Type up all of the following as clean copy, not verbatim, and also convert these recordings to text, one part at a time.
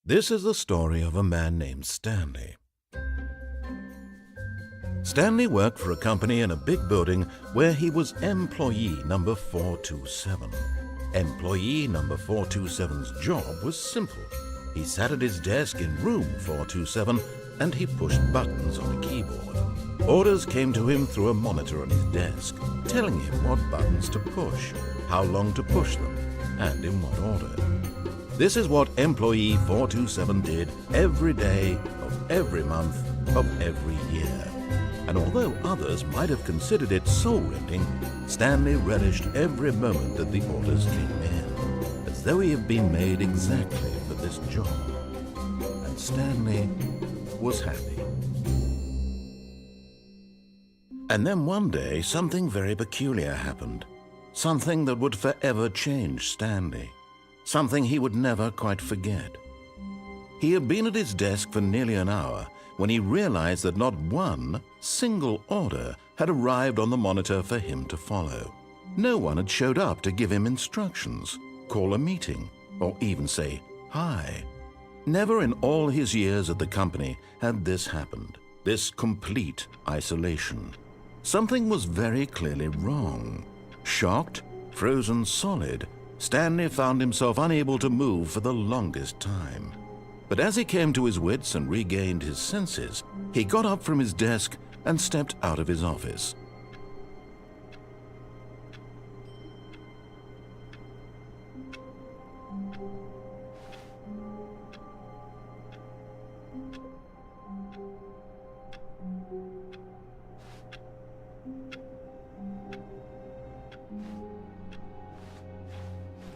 This is the story of a man named Stanley. Stanley worked for a company in a big building where he was employee number 427. Employee number 427's job was simple. He sat at his desk in room 427 and he pushed buttons on a keyboard. Orders came to him through a monitor on his desk, telling him what buttons to push, how long to push them, and in what order. This is what employee 427 did every day of every month of every year. And although others might have considered it soul-rending, Stanley relished every moment that the orders came in, as though he had been made exactly for this job. And Stanley was happy. And then one day, something very peculiar happened. Something that would forever change Stanley. Something he would never quite forget. He had been at his desk for nearly an hour when he realized that not one single order had arrived on the monitor for him to follow. No one had showed up to give him instructions, call a meeting, or even say hi. Never in all his years at the company had this happened, this complete isolation. Something was very clearly wrong. Shocked, frozen solid, Stanley found himself unable to move for the longest time. But as he came to his wits and regained his senses, he got up from his desk and stepped out of his office.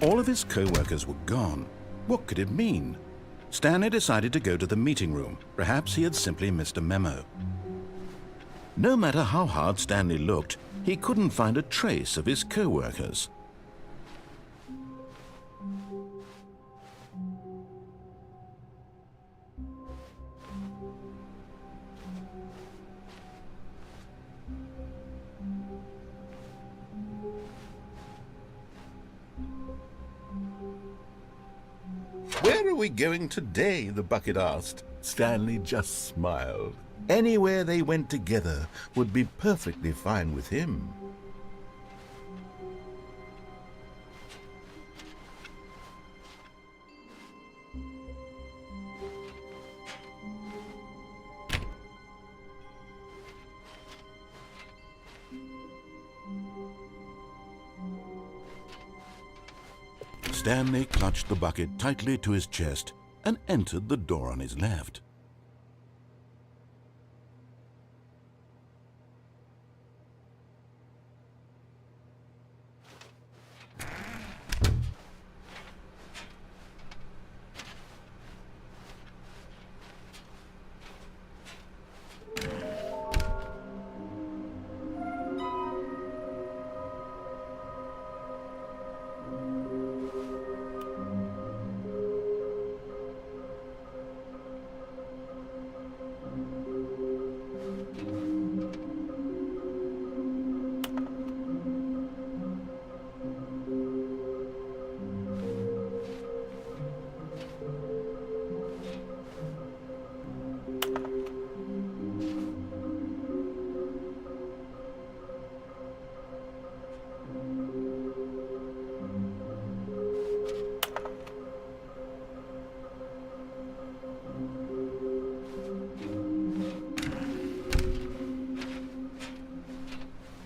All of his co-workers were gone. What could it mean? Stanley decided to go to the meeting room. Perhaps he had simply missed a memo. No matter how hard Stanley looked, he couldn't find a trace of his co-workers. "Where are we going today?" the bucket asked. Stanley just smiled. Anywhere they went together would be perfectly fine with him. Stanley clutched the bucket tightly to his chest and entered the door on his left.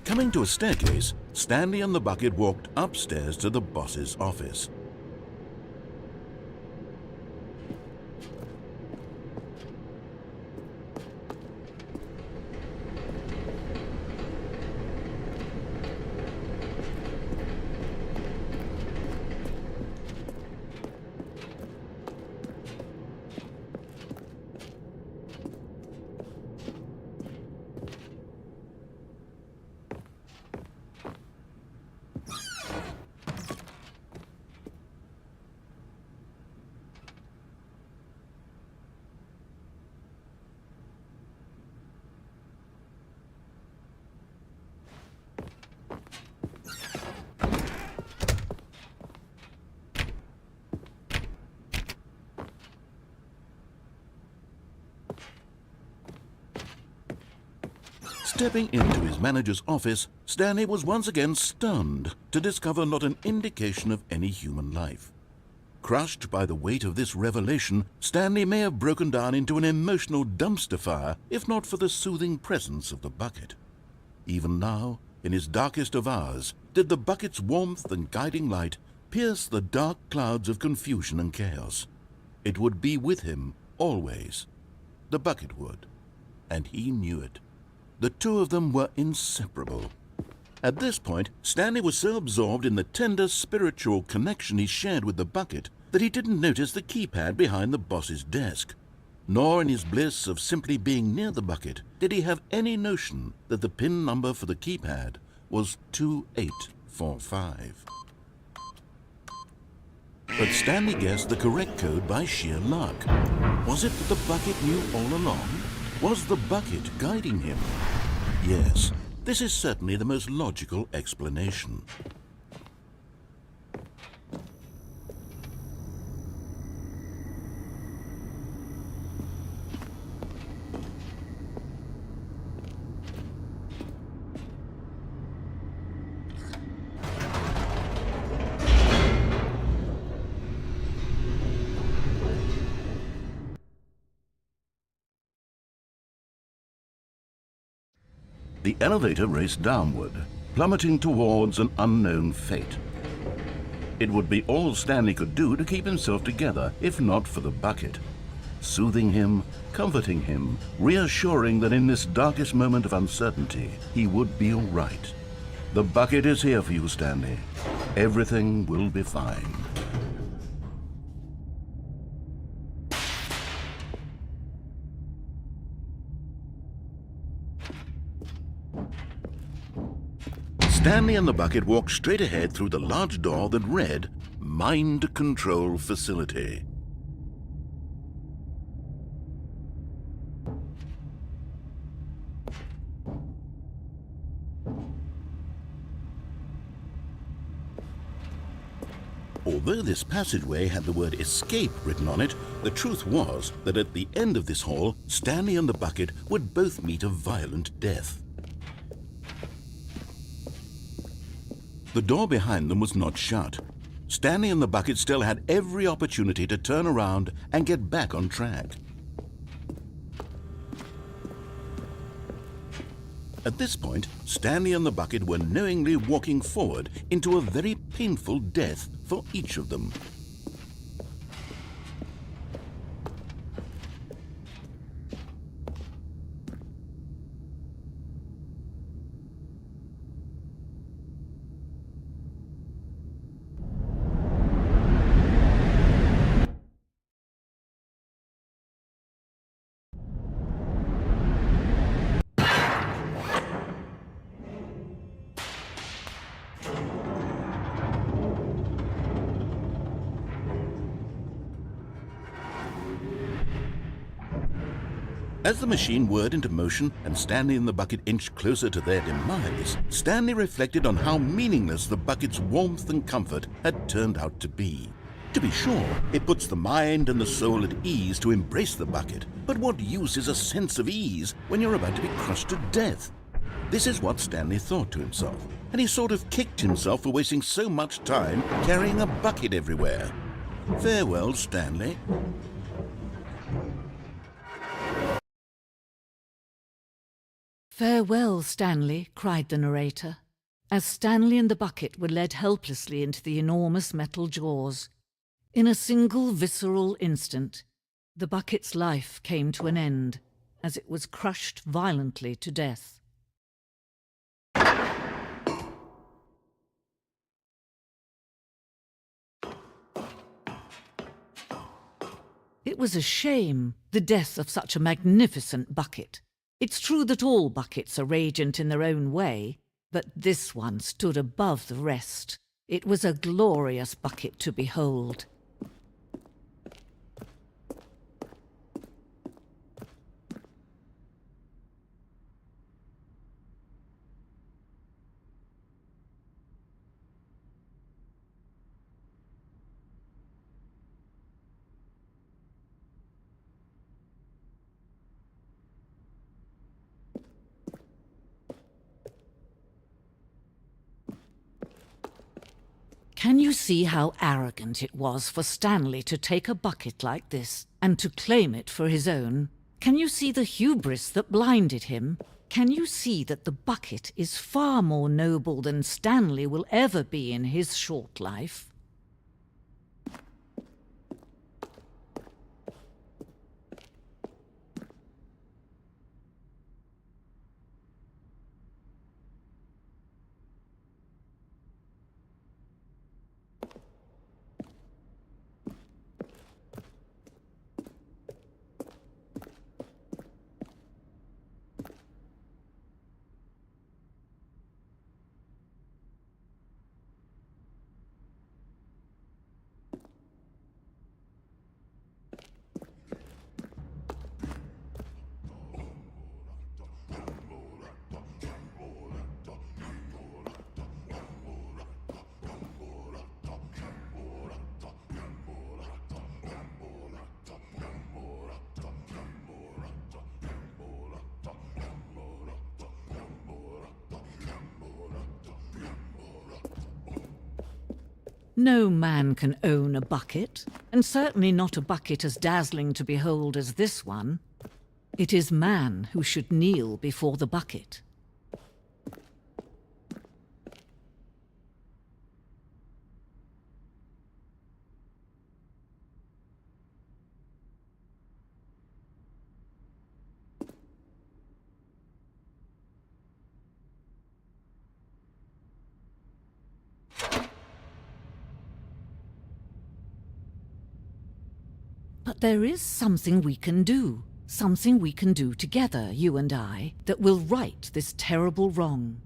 Coming to a staircase, Stanley and the bucket walked upstairs to the boss's office. Stepping into his manager's office, Stanley was once again stunned to discover not an indication of any human life. Crushed by the weight of this revelation, Stanley may have broken down into an emotional dumpster fire if not for the soothing presence of the bucket. Even now, in his darkest of hours, did the bucket's warmth and guiding light pierce the dark clouds of confusion and chaos. It would be with him always. The bucket would, and he knew it. The two of them were inseparable. At this point, Stanley was so absorbed in the tender spiritual connection he shared with the bucket that he didn't notice the keypad behind the boss's desk. Nor in his bliss of simply being near the bucket did he have any notion that the PIN number for the keypad was 2845. But Stanley guessed the correct code by sheer luck. Was it that the bucket knew all along? Was the bucket guiding him? Yes, this is certainly the most logical explanation. The elevator raced downward, plummeting towards an unknown fate. It would be all Stanley could do to keep himself together, if not for the bucket. Soothing him, comforting him, reassuring that in this darkest moment of uncertainty, he would be all right. The bucket is here for you, Stanley. Everything will be fine. Stanley and the bucket walked straight ahead through the large door that read, Mind Control Facility. Although this passageway had the word escape written on it, the truth was that at the end of this hall, Stanley and the bucket would both meet a violent death. The door behind them was not shut. Stanley and the bucket still had every opportunity to turn around and get back on track. At this point, Stanley and the bucket were knowingly walking forward into a very painful death for each of them. As the machine whirred into motion and Stanley and the bucket inched closer to their demise, Stanley reflected on how meaningless the bucket's warmth and comfort had turned out to be. To be sure, it puts the mind and the soul at ease to embrace the bucket, but what use is a sense of ease when you're about to be crushed to death? This is what Stanley thought to himself, and he sort of kicked himself for wasting so much time carrying a bucket everywhere. Farewell, Stanley. "Farewell, Stanley," cried the narrator, as Stanley and the bucket were led helplessly into the enormous metal jaws. In a single visceral instant, the bucket's life came to an end as it was crushed violently to death. It was a shame, the death of such a magnificent bucket. It's true that all buckets are radiant in their own way, but this one stood above the rest. It was a glorious bucket to behold. Can you see how arrogant it was for Stanley to take a bucket like this and to claim it for his own? Can you see the hubris that blinded him? Can you see that the bucket is far more noble than Stanley will ever be in his short life? No man can own a bucket, and certainly not a bucket as dazzling to behold as this one. It is man who should kneel before the bucket. But there is something we can do. Something we can do together, you and I, that will right this terrible wrong.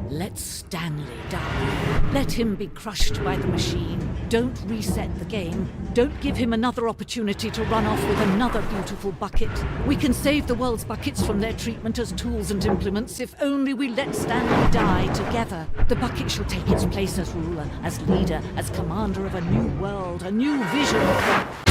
Let Stanley die. Let him be crushed by the machine. Don't reset the game. Don't give him another opportunity to run off with another beautiful bucket. We can save the world's buckets from their treatment as tools and implements if only we let Stanley die together. The bucket shall take its place as ruler, as leader, as commander of a new world, a new vision for...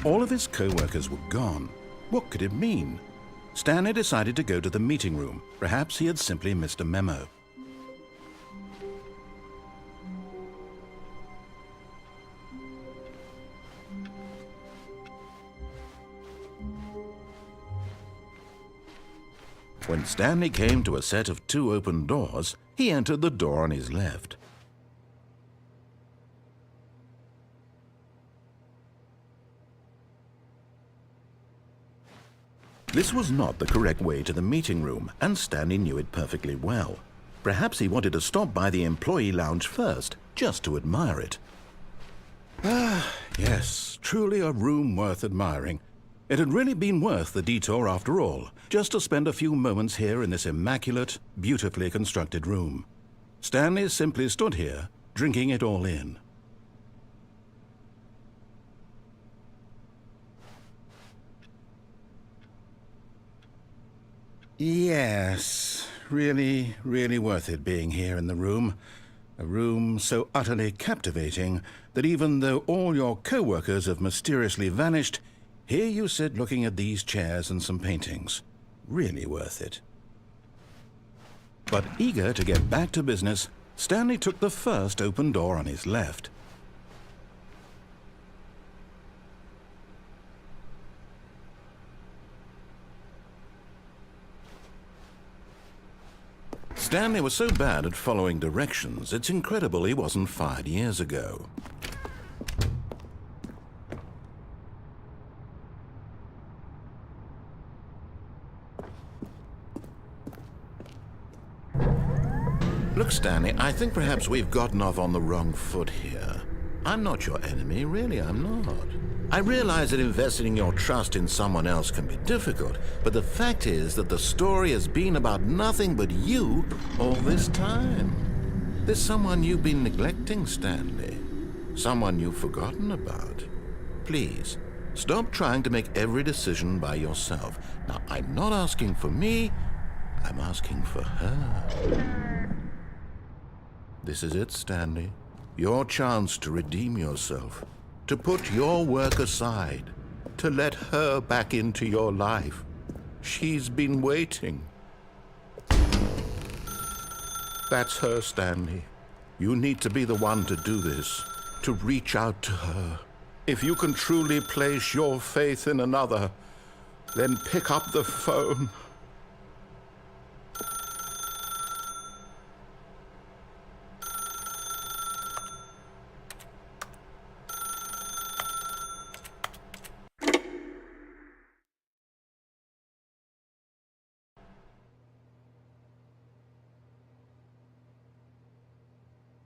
All of his co-workers were gone. What could it mean? Stanley decided to go to the meeting room. Perhaps he had simply missed a memo. When Stanley came to a set of 2 open doors, he entered the door on his left. This was not the correct way to the meeting room, and Stanley knew it perfectly well. Perhaps he wanted to stop by the employee lounge first, just to admire it. Ah, yes, truly a room worth admiring. It had really been worth the detour after all, just to spend a few moments here in this immaculate, beautifully constructed room. Stanley simply stood here, drinking it all in. Yes, really, really worth it being here in the room. A room so utterly captivating that even though all your co-workers have mysteriously vanished, here you sit looking at these chairs and some paintings. Really worth it. But eager to get back to business, Stanley took the first open door on his left. Stanley was so bad at following directions, it's incredible he wasn't fired years ago. Look, Stanley, I think perhaps we've gotten off on the wrong foot here. I'm not your enemy, really, I'm not. I realize that investing your trust in someone else can be difficult, but the fact is that the story has been about nothing but you all this time. There's someone you've been neglecting, Stanley. Someone you've forgotten about. Please, Stop trying to make every decision by yourself. Now, I'm not asking for me, I'm asking for her. This is it, Stanley. Your chance to redeem yourself, to put your work aside, to let her back into your life. She's been waiting. That's her, Stanley. You need to be the one to do this, to reach out to her. If you can truly place your faith in another, then pick up the phone.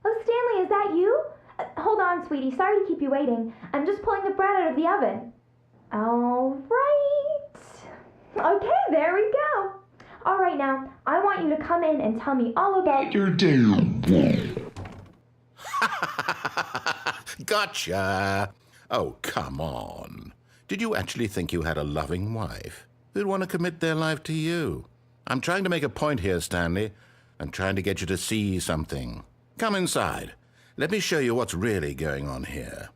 Oh, Stanley, is that you? Hold on, sweetie. Sorry to keep you waiting. I'm just pulling the bread out of the oven. All right. Okay, there we go. All right, now, I want you to come in and tell me all about your day. Gotcha! Oh, come on. Did you actually think you had a loving wife who'd want to commit their life to you? I'm trying to make a point here, Stanley. I'm trying to get you to see something. Come inside. Let me show you what's really going on here.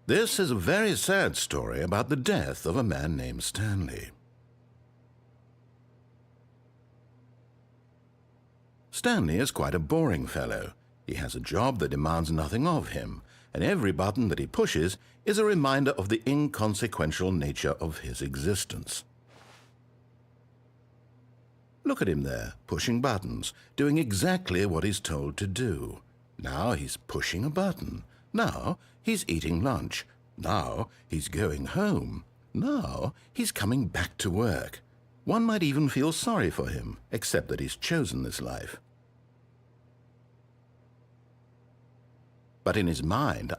This is a very sad story about the death of a man named Stanley. Stanley is quite a boring fellow. He has a job that demands nothing of him, and every button that he pushes is a reminder of the inconsequential nature of his existence. Look at him there, pushing buttons, doing exactly what he's told to do. Now he's pushing a button. Now he's eating lunch. Now he's going home. Now he's coming back to work. One might even feel sorry for him, except that he's chosen this life. But in his mind,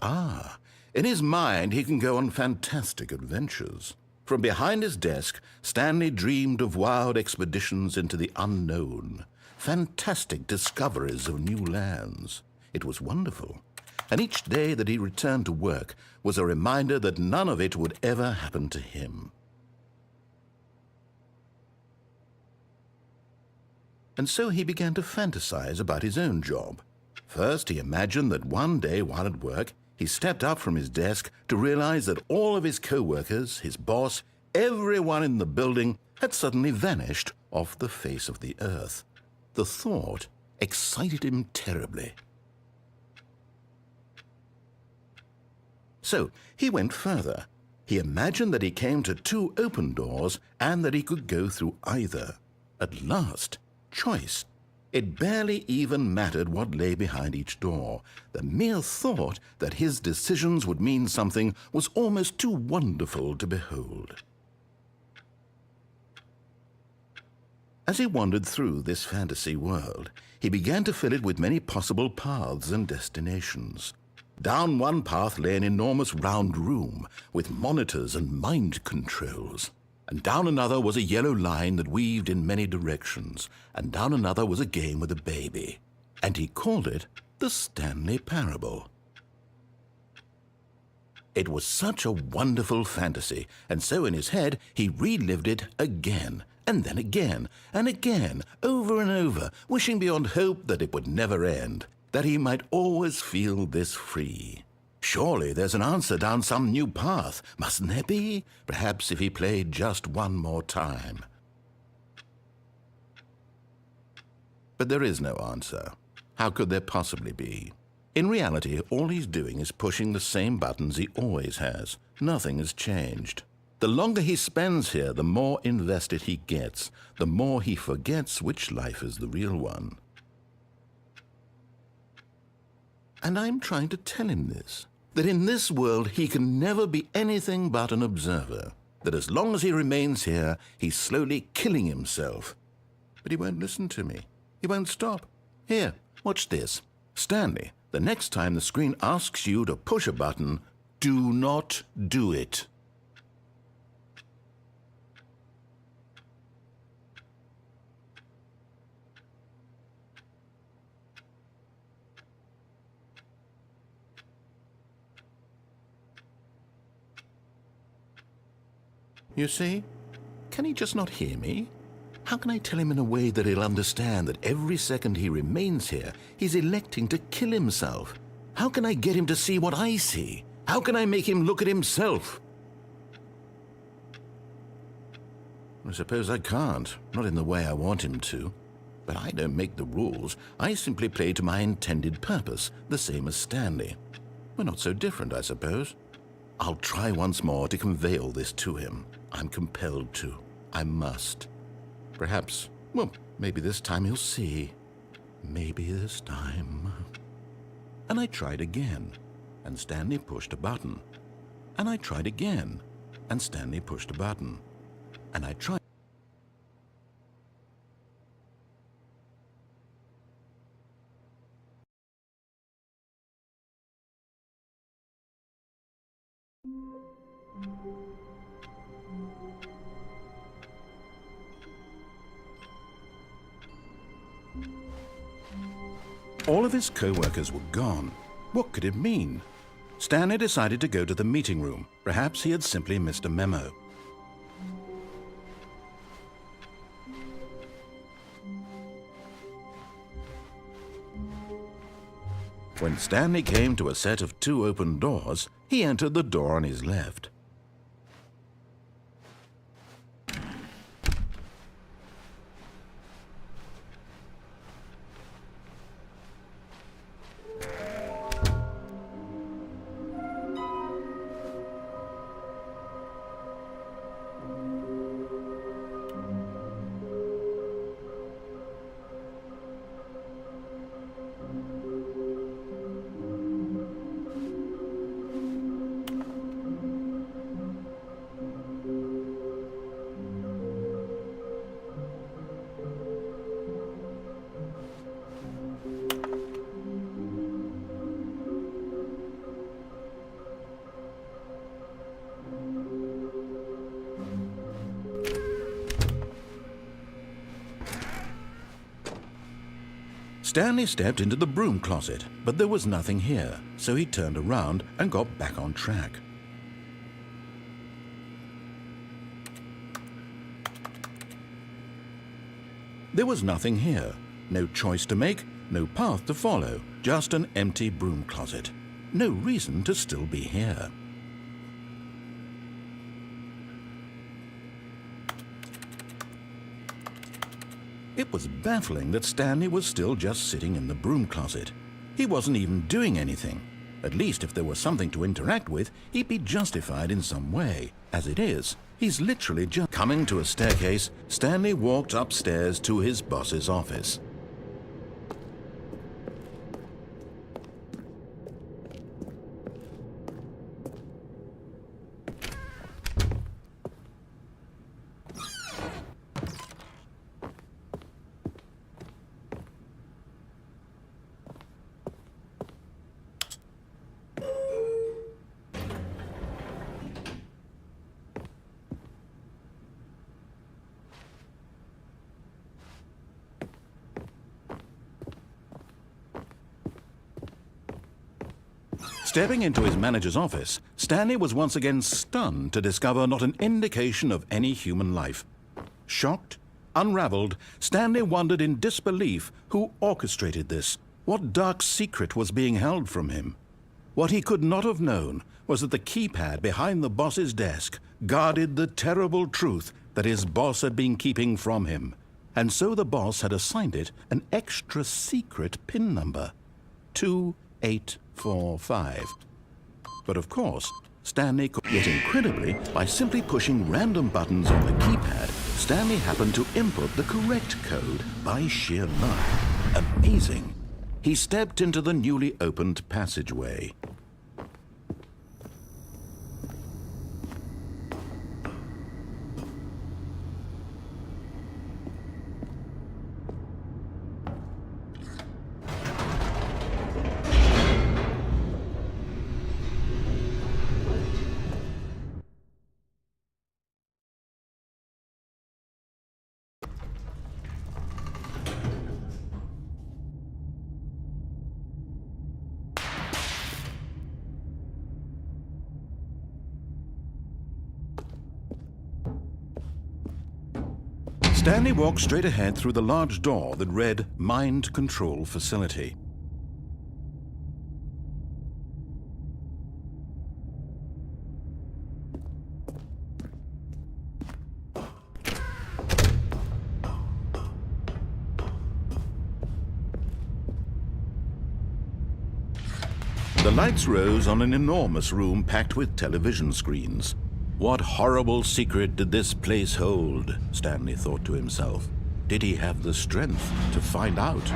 in his mind he can go on fantastic adventures. From behind his desk, Stanley dreamed of wild expeditions into the unknown, fantastic discoveries of new lands. It was wonderful, and each day that he returned to work was a reminder that none of it would ever happen to him. And so he began to fantasize about his own job. First, he imagined that one day while at work, he stepped up from his desk to realize that all of his co-workers, his boss, everyone in the building had suddenly vanished off the face of the earth. The thought excited him terribly. So he went further. He imagined that he came to two open doors and that he could go through either. At last, choice. It barely even mattered what lay behind each door. The mere thought that his decisions would mean something was almost too wonderful to behold. As he wandered through this fantasy world, he began to fill it with many possible paths and destinations. Down one path lay an enormous round room with monitors and mind controls. And down another was a yellow line that weaved in many directions, and down another was a game with a baby. And he called it the Stanley Parable. It was such a wonderful fantasy, and so in his head he relived it again, and then again, and again, over and over, wishing beyond hope that it would never end, that he might always feel this free. Surely there's an answer down some new path, mustn't there be? Perhaps if he played just one more time. But there is no answer. How could there possibly be? In reality, all he's doing is pushing the same buttons he always has. Nothing has changed. The longer he spends here, the more invested he gets, the more he forgets which life is the real one. And I'm trying to tell him this, that in this world he can never be anything but an observer, that as long as he remains here, he's slowly killing himself. But he won't listen to me. He won't stop. Here, watch this. Stanley, the next time the screen asks you to push a button, do not do it. You see? Can he just not hear me? How can I tell him in a way that he'll understand that every second he remains here, he's electing to kill himself? How can I get him to see what I see? How can I make him look at himself? I suppose I can't, not in the way I want him to. But I don't make the rules. I simply play to my intended purpose, the same as Stanley. We're not so different, I suppose. I'll try once more to convey all this to him. I'm compelled to. I must. Perhaps, well, maybe this time he'll see. Maybe this time. And I tried again, and Stanley pushed a button. And I tried again, and Stanley pushed a button. And I tried. All of his co-workers were gone. What could it mean? Stanley decided to go to the meeting room. Perhaps he had simply missed a memo. When Stanley came to a set of 2 open doors, he entered the door on his left. Stanley stepped into the broom closet, but there was nothing here, so he turned around and got back on track. There was nothing here, no choice to make, no path to follow, just an empty broom closet. No reason to still be here. It was baffling that Stanley was still just sitting in the broom closet. He wasn't even doing anything. At least if there was something to interact with, he'd be justified in some way. As it is, he's literally just coming to a staircase. Stanley walked upstairs to his boss's office. Stepping into his manager's office, Stanley was once again stunned to discover not an indication of any human life. Shocked, unraveled, Stanley wondered in disbelief who orchestrated this. What dark secret was being held from him? What he could not have known was that the keypad behind the boss's desk guarded the terrible truth that his boss had been keeping from him. And so the boss had assigned it an extra secret PIN number, 2845. But of course, Stanley could, yet incredibly, by simply pushing random buttons on the keypad, Stanley happened to input the correct code by sheer luck. Amazing. He stepped into the newly opened passageway. Stanley walked straight ahead through the large door that read Mind Control Facility. The lights rose on an enormous room packed with television screens. What horrible secret did this place hold? Stanley thought to himself. Did he have the strength to find out?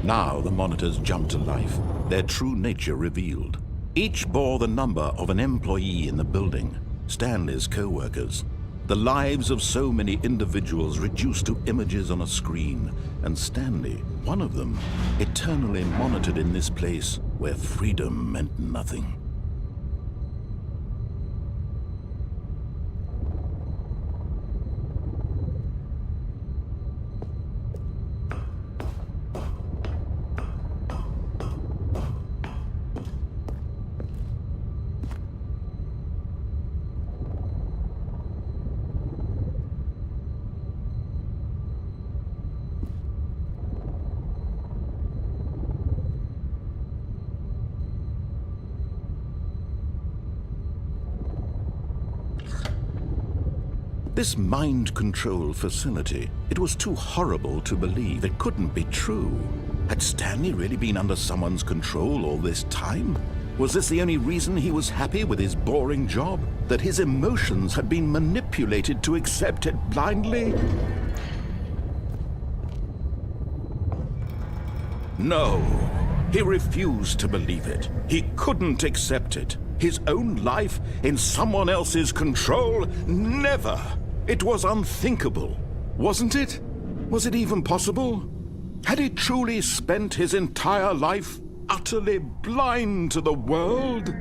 Now the monitors jumped to life, their true nature revealed. Each bore the number of an employee in the building, Stanley's co-workers. The lives of so many individuals reduced to images on a screen, and Stanley, one of them, eternally monitored in this place where freedom meant nothing. This mind control facility, it was too horrible to believe. It couldn't be true. Had Stanley really been under someone's control all this time? Was this the only reason he was happy with his boring job? That his emotions had been manipulated to accept it blindly? No, he refused to believe it. He couldn't accept it. His own life in someone else's control? Never! It was unthinkable, wasn't it? Was it even possible? Had he truly spent his entire life utterly blind to the world?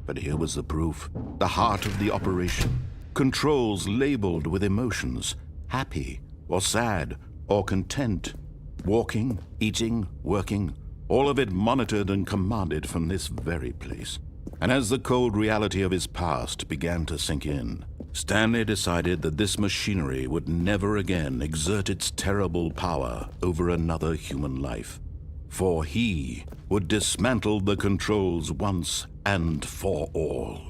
But here was the proof, the heart of the operation. Controls labeled with emotions, happy or sad or content, walking, eating, working, all of it monitored and commanded from this very place. And as the cold reality of his past began to sink in, Stanley decided that this machinery would never again exert its terrible power over another human life. For he would dismantle the controls once and for all.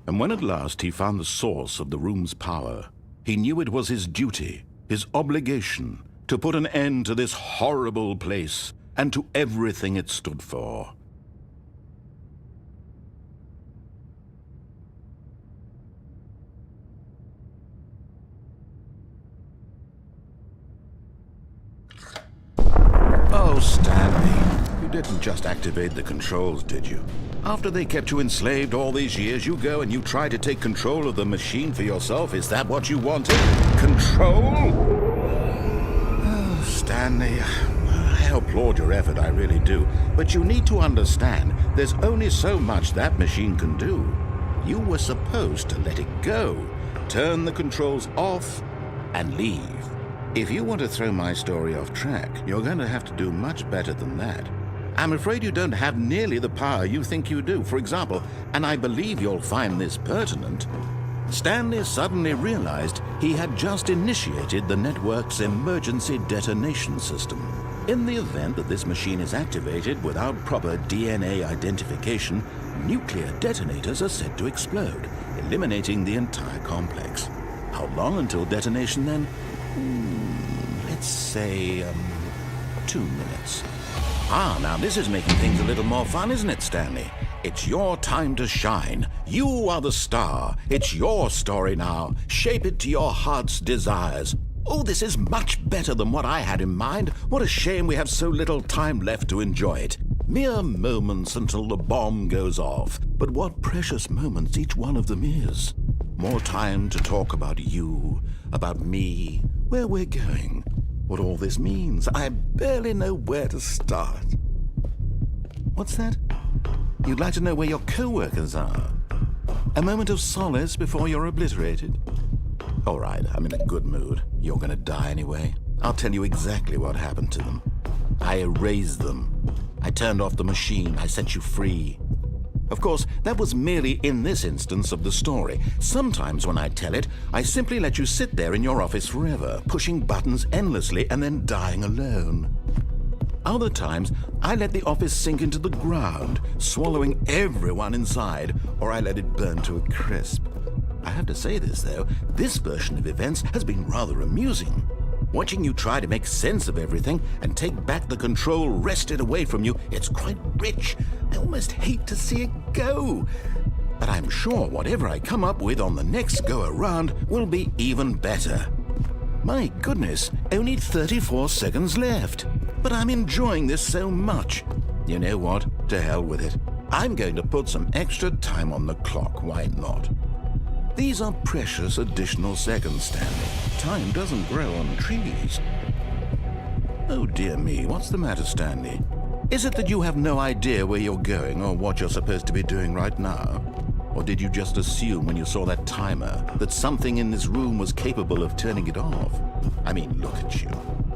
And when at last he found the source of the room's power, he knew it was his duty, his obligation, to put an end to this horrible place and to everything it stood for. Oh, Stanley, you didn't just activate the controls, did you? After they kept you enslaved all these years, you go and you try to take control of the machine for yourself. Is that what you wanted? Control? Oh, Stanley, I applaud your effort, I really do. But you need to understand, there's only so much that machine can do. You were supposed to let it go, turn the controls off, and leave. If you want to throw my story off track, you're going to have to do much better than that. I'm afraid you don't have nearly the power you think you do. For example, and I believe you'll find this pertinent, Stanley suddenly realized he had just initiated the network's emergency detonation system. In the event that this machine is activated without proper DNA identification, nuclear detonators are said to explode, eliminating the entire complex. How long until detonation then? Let's say, 2 minutes. Now this is making things a little more fun, isn't it, Stanley? It's your time to shine. You are the star. It's your story now. Shape it to your heart's desires. Oh, this is much better than what I had in mind. What a shame we have so little time left to enjoy it. Mere moments until the bomb goes off. But what precious moments each one of them is. More time to talk about you, about me, where we're going, what all this means. I barely know where to start. What's that? You'd like to know where your co-workers are? A moment of solace before you're obliterated? All right, I'm in a good mood. You're gonna die anyway. I'll tell you exactly what happened to them. I erased them. I turned off the machine. I set you free. Of course, that was merely in this instance of the story. Sometimes when I tell it, I simply let you sit there in your office forever, pushing buttons endlessly and then dying alone. Other times, I let the office sink into the ground, swallowing everyone inside, or I let it burn to a crisp. I have to say this, though, this version of events has been rather amusing. Watching you try to make sense of everything and take back the control wrested away from you, it's quite rich. I almost hate to see it go. But I'm sure whatever I come up with on the next go-around will be even better. My goodness, only 34 seconds left. But I'm enjoying this so much. You know what? To hell with it. I'm going to put some extra time on the clock, why not? These are precious additional seconds, Stanley. Time doesn't grow on trees. Oh dear me, what's the matter, Stanley? Is it that you have no idea where you're going or what you're supposed to be doing right now? Or did you just assume when you saw that timer that something in this room was capable of turning it off? I mean, look at you.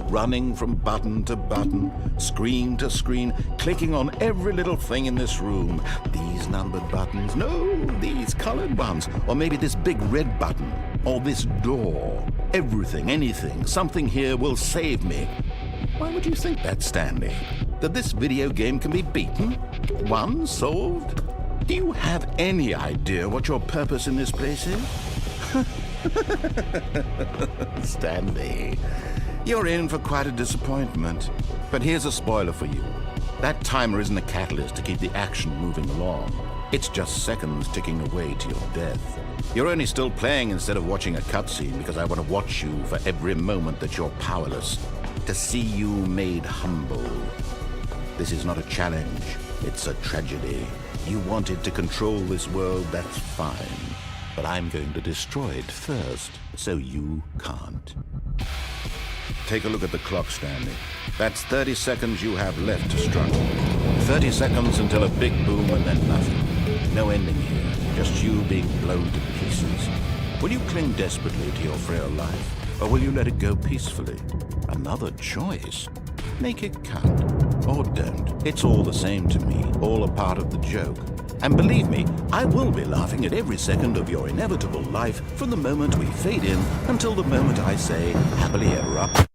Running from button to button, screen to screen, clicking on every little thing in this room. These numbered buttons, no, these colored ones. Or maybe this big red button, or this door. Everything, anything, something here will save me. Why would you think that, Stanley? That this video game can be beaten? Won? Solved? Do you have any idea what your purpose in this place is? Stanley, you're in for quite a disappointment. But here's a spoiler for you. That timer isn't a catalyst to keep the action moving along. It's just seconds ticking away to your death. You're only still playing instead of watching a cutscene because I want to watch you for every moment that you're powerless. To see you made humble. This is not a challenge. It's a tragedy. You wanted to control this world, that's fine. But I'm going to destroy it first, so you can't. Take a look at the clock, Stanley. That's 30 seconds you have left to struggle. 30 seconds until a big boom and then nothing. No ending here, just you being blown to pieces. Will you cling desperately to your frail life, or will you let it go peacefully? Another choice. Make it count. Or don't. It's all the same to me, all a part of the joke. And believe me, I will be laughing at every second of your inevitable life from the moment we fade in until the moment I say, happily ever after.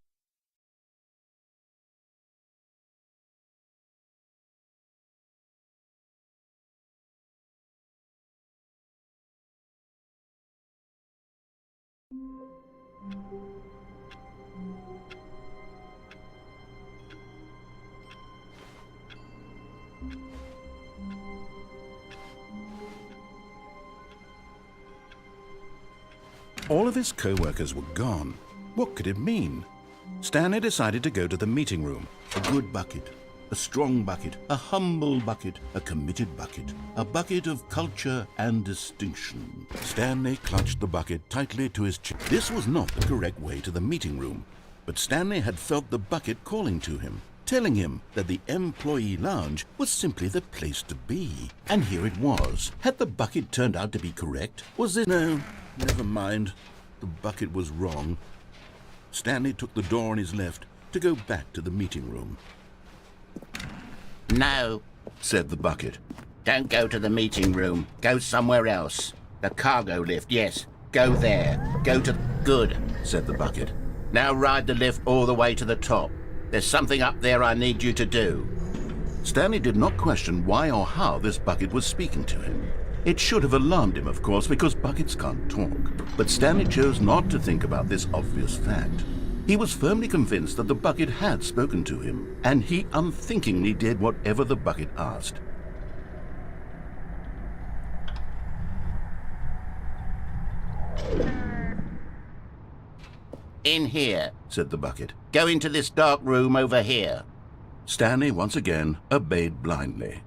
All of his co-workers were gone. What could it mean? Stanley decided to go to the meeting room. A good bucket, a strong bucket, a humble bucket, a committed bucket, a bucket of culture and distinction. Stanley clutched the bucket tightly to his chest. This was not the correct way to the meeting room, but Stanley had felt the bucket calling to him, telling him that the employee lounge was simply the place to be. And here it was. Had the bucket turned out to be correct? Was this... No, never mind. The bucket was wrong. Stanley took the door on his left to go back to the meeting room. No, Said the bucket. don't go to the meeting room. Go somewhere else. The cargo lift, yes. Go there. Go to... Good, Said the bucket. now ride the lift all the way to the top. There's something up there I need you to do. Stanley did not question why or how this bucket was speaking to him. It should have alarmed him, of course, because buckets can't talk. But Stanley chose not to think about this obvious fact. He was firmly convinced that the bucket had spoken to him, and he unthinkingly did whatever the bucket asked. In here. Said the bucket. Go into this dark room over here. Stanley once again obeyed blindly.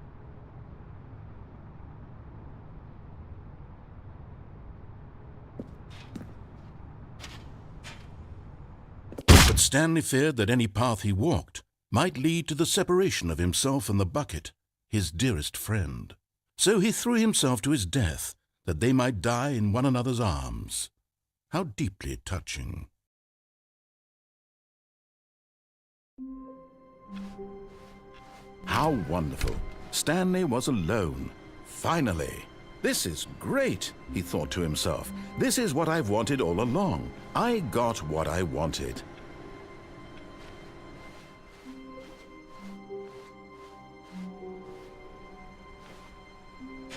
But Stanley feared that any path he walked might lead to the separation of himself and the bucket, his dearest friend. So he threw himself to his death, that they might die in one another's arms. How deeply touching. How wonderful. Stanley was alone. Finally. This is great, he thought to himself. This is what I've wanted all along. I got what I wanted.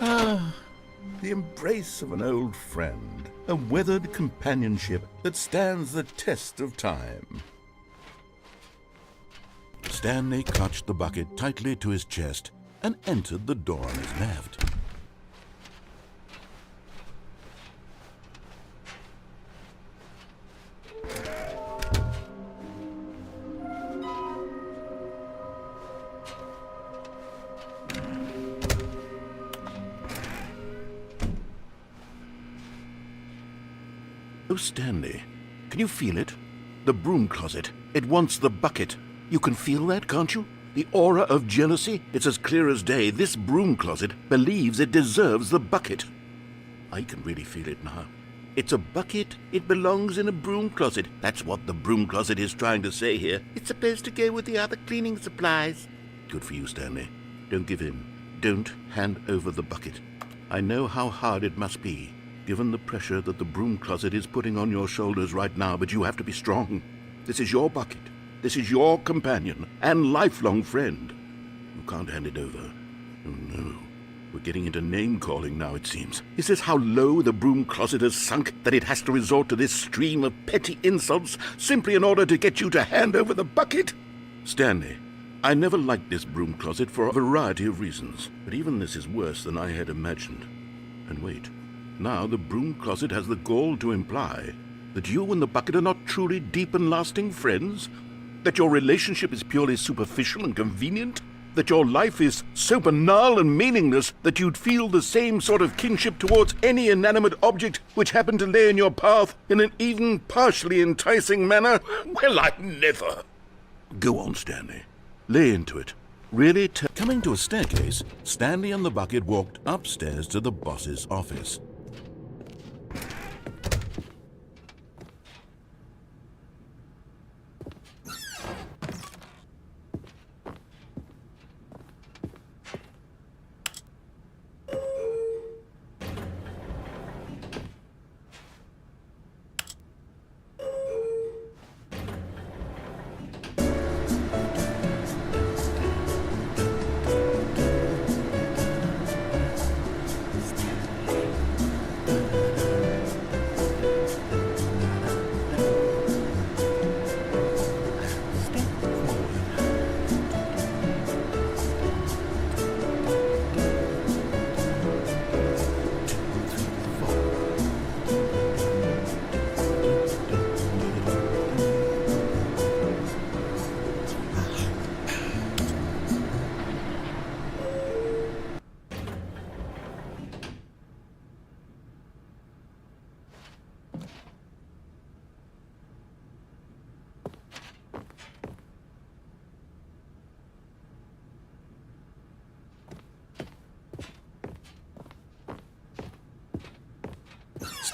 Ah, the embrace of an old friend, a weathered companionship that stands the test of time. Stanley clutched the bucket tightly to his chest and entered the door on his left. Oh, Stanley, can you feel it? The broom closet. It wants the bucket. You can feel that, can't you? The aura of jealousy? It's as clear as day. This broom closet believes it deserves the bucket. I can really feel it now. It's a bucket. It belongs in a broom closet. That's what the broom closet is trying to say here. It's supposed to go with the other cleaning supplies. Good for you, Stanley. Don't give in. Don't hand over the bucket. I know how hard it must be, given the pressure that the broom closet is putting on your shoulders right now, but you have to be strong. This is your bucket. This is your companion and lifelong friend. You can't hand it over. Oh, no. We're getting into name-calling now, it seems. Is this how low the broom closet has sunk, that it has to resort to this stream of petty insults simply in order to get you to hand over the bucket? Stanley, I never liked this broom closet for a variety of reasons, but even this is worse than I had imagined. And wait, now the broom closet has the gall to imply that you and the bucket are not truly deep and lasting friends? That your relationship is purely superficial and convenient? That your life is so banal and meaningless that you'd feel the same sort of kinship towards any inanimate object which happened to lay in your path in an even partially enticing manner? Well, I never. Go on, Stanley. Lay into it. Really Coming to a staircase, Stanley and the bucket walked upstairs to the boss's office.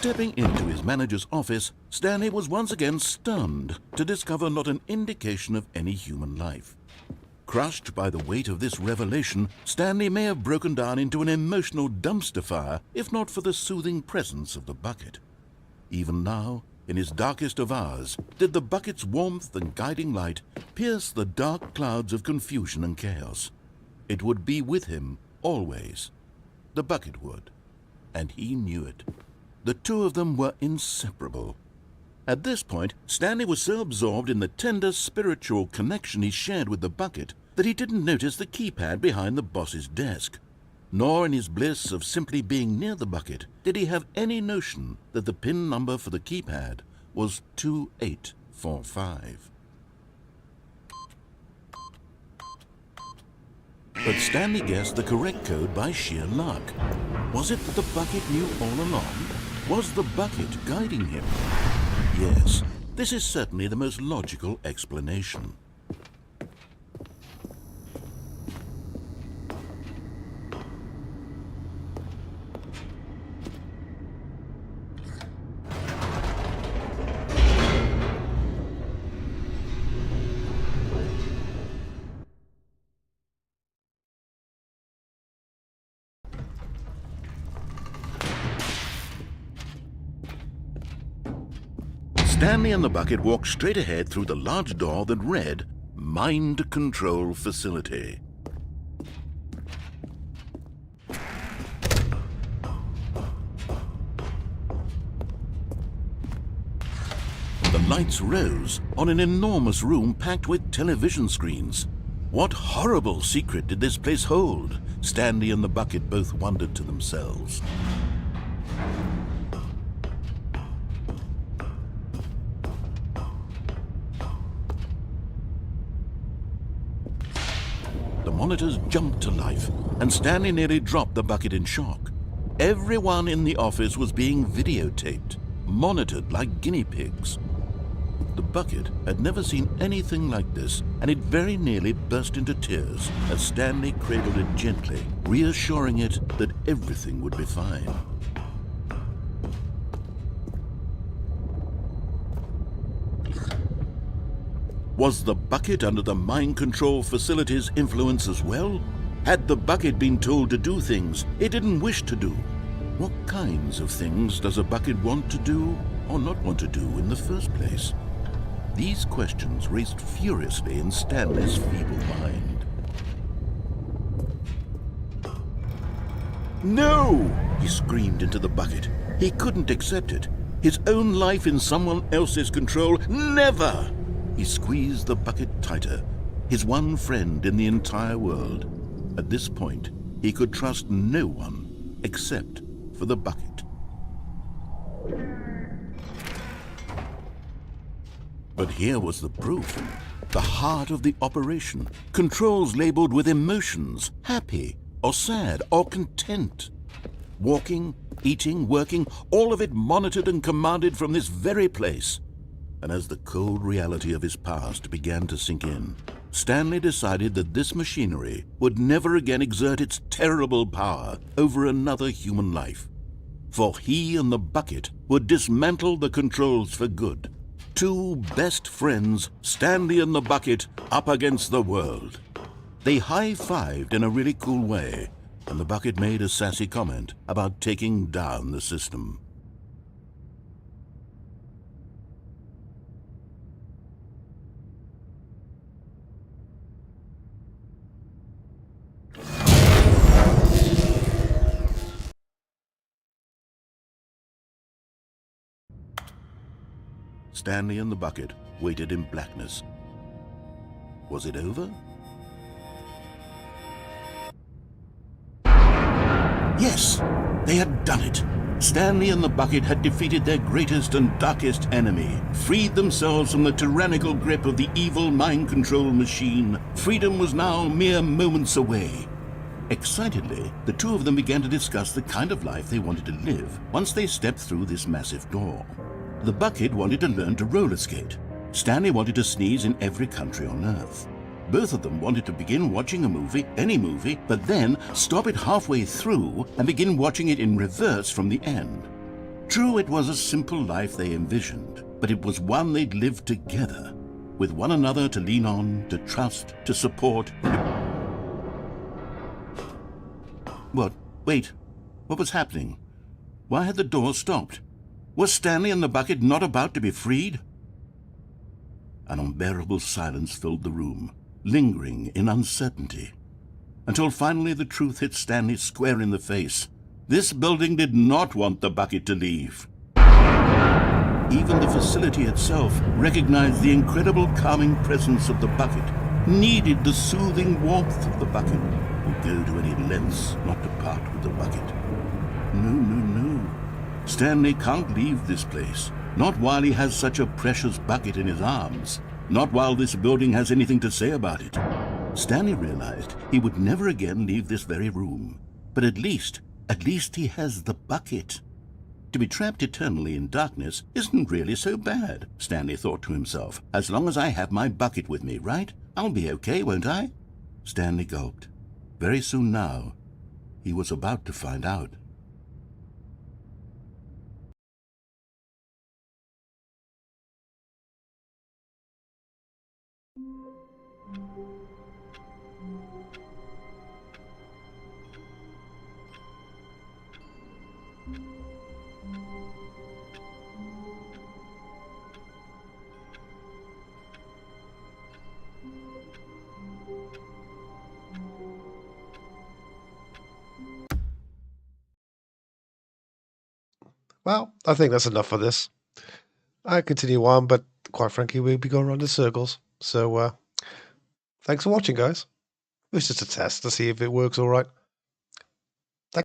Stepping into his manager's office, Stanley was once again stunned to discover not an indication of any human life. Crushed by the weight of this revelation, Stanley may have broken down into an emotional dumpster fire if not for the soothing presence of the bucket. Even now, in his darkest of hours, did the bucket's warmth and guiding light pierce the dark clouds of confusion and chaos. It would be with him always. The bucket would, and he knew it. The two of them were inseparable. At this point, Stanley was so absorbed in the tender spiritual connection he shared with the bucket that he didn't notice the keypad behind the boss's desk. Nor in his bliss of simply being near the bucket did he have any notion that the PIN number for the keypad was 2845. But Stanley guessed the correct code by sheer luck. Was it that the bucket knew all along? Was the bucket guiding him? Yes, this is certainly the most logical explanation. Stanley and the bucket walked straight ahead through the large door that read, Mind Control Facility. The lights rose on an enormous room packed with television screens. What horrible secret did this place hold? Stanley and the bucket both wondered to themselves. The monitors jumped to life, and Stanley nearly dropped the bucket in shock. Everyone in the office was being videotaped, monitored like guinea pigs. The bucket had never seen anything like this, and it very nearly burst into tears as Stanley cradled it gently, reassuring it that everything would be fine. Was the bucket under the mind control facility's influence as well? Had the bucket been told to do things it didn't wish to do? What kinds of things does a bucket want to do or not want to do in the first place? These questions raced furiously in Stanley's feeble mind. No! He screamed into the bucket. He couldn't accept it. His own life in someone else's control, never! He squeezed the bucket tighter, his one friend in the entire world. At this point, he could trust no one except for the bucket. But here was the proof. The heart of the operation. Controls labeled with emotions, happy or sad or content. Walking, eating, working, all of it monitored and commanded from this very place. And as the cold reality of his past began to sink in, Stanley decided that this machinery would never again exert its terrible power over another human life. For he and the bucket would dismantle the controls for good. Two best friends, Stanley and the bucket, up against the world. They high-fived in a really cool way, and the bucket made a sassy comment about taking down the system. Stanley and the bucket waited in blackness. Was it over? Yes, they had done it. Stanley and the bucket had defeated their greatest and darkest enemy, freed themselves from the tyrannical grip of the evil mind control machine. Freedom was now mere moments away. Excitedly, the two of them began to discuss the kind of life they wanted to live once they stepped through this massive door. The bucket wanted to learn to roller skate. Stanley wanted to sneeze in every country on Earth. Both of them wanted to begin watching a movie, any movie, but then stop it halfway through and begin watching it in reverse from the end. True, it was a simple life they envisioned, but it was one they'd lived together, with one another to lean on, to trust, to support. What? Wait. What was happening? Why had the door stopped? Was Stanley and the bucket not about to be freed? An unbearable silence filled the room, lingering in uncertainty, until finally the truth hit Stanley square in the face. This building did not want the bucket to leave. Even the facility itself recognized the incredible calming presence of the bucket, needed the soothing warmth of the bucket, would go to any lengths not to part with the bucket. No, no, no. Stanley can't leave this place, not while he has such a precious bucket in his arms, not while this building has anything to say about it. Stanley realized he would never again leave this very room, but at least he has the bucket. To be trapped eternally in darkness isn't really so bad, Stanley thought to himself. As long as I have my bucket with me, right? I'll be okay, won't I? Stanley gulped. Very soon now, he was about to find out. Well, I think that's enough for this. I continue on, but quite frankly, we'll be going around in circles. So, thanks for watching, guys. It was just a test to see if it works all right.